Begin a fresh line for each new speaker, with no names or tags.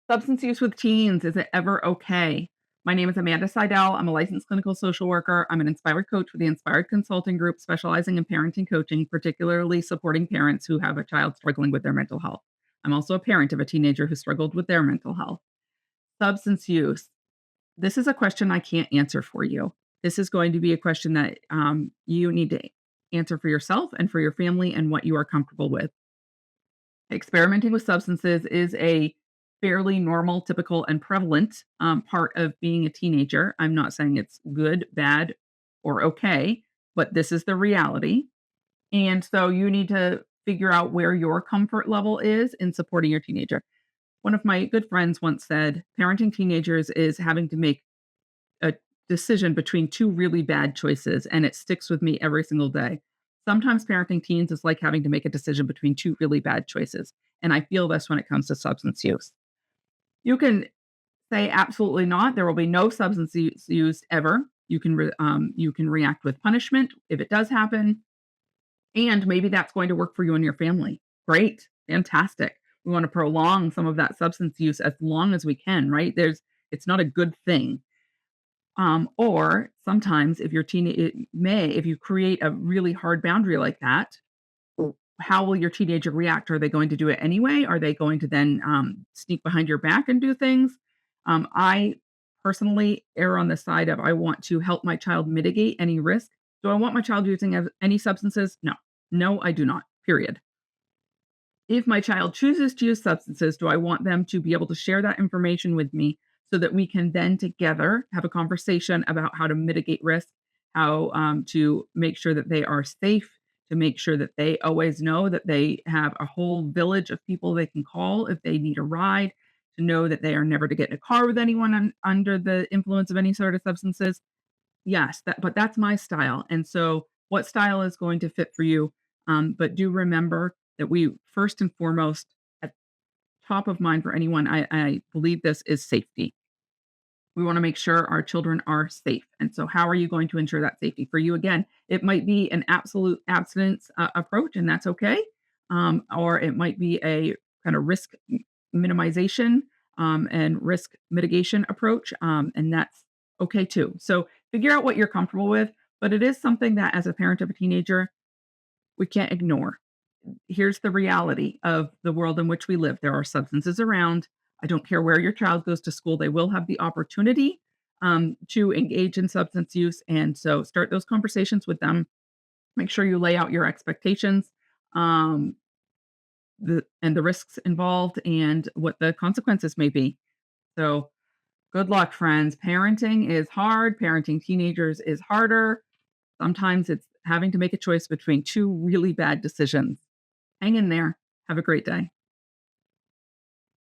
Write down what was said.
Substance use with teens, is it ever okay? My name is Amanda Sidell. I'm a licensed clinical social worker. I'm an inspired coach with the Inspired Consulting Group, specializing in parenting coaching, particularly supporting parents who have a child struggling with their mental health. I'm also a parent of a teenager who struggled with their mental health. Substance use. This is a question I can't answer for you. This is going to be a question that you need to answer for yourself and for your family and what you are comfortable with. Experimenting with substances is a fairly normal, typical, and prevalent part of being a teenager. I'm not saying it's good, bad, or okay, but this is the reality. And so you need to figure out where your comfort level is in supporting your teenager. One of my good friends once said, parenting teenagers is having to make a decision between two really bad choices, and it sticks with me every single day. Sometimes parenting teens is like having to make a decision between two really bad choices. And I feel this when it comes to substance use. You can say absolutely not. There will be no substance use used ever. You can react with punishment if it does happen, and maybe that's going to work for you and your family. Great, fantastic. We want to prolong some of that substance use as long as we can. Right? It's not a good thing. Or sometimes if your teen it may if you create a really hard boundary like that, how will your teenager react? Are they going to do it anyway? Are they going to then sneak behind your back and do things? I personally err on the side of I want to help my child mitigate any risk. Do I want my child using any substances? No. No, I do not. Period. If my child chooses to use substances, do I want them to be able to share that information with me so that we can then together have a conversation about how to mitigate risk, how to make sure that they are safe, to make sure that they always know that they have a whole village of people they can call if they need a ride, to know that they are never to get in a car with anyone under the influence of any sort of substances. Yes, but that's my style, and so what style is going to fit for you? But do remember that we first and foremost, at top of mind for anyone, I believe this is safety. We wanna make sure our children are safe, and so how are you going to ensure that safety? For you, again, it might be an absolute abstinence, approach, and that's okay, or it might be a kinda risk minimization, and risk mitigation approach, and that's okay too. So, figure out what you're comfortable with, but it is something that as a parent of a teenager, we can't ignore. Here's the reality of the world in which we live. There are substances around. I don't care where your child goes to school, they will have the opportunity to engage in substance use. And so start those conversations with them. Make sure you lay out your expectations, um, the risks involved, and what the consequences may be. So good luck, friends. Parenting is hard. Parenting teenagers is harder. Sometimes it's having to make a choice between two really bad decisions. Hang in there. Have a great day.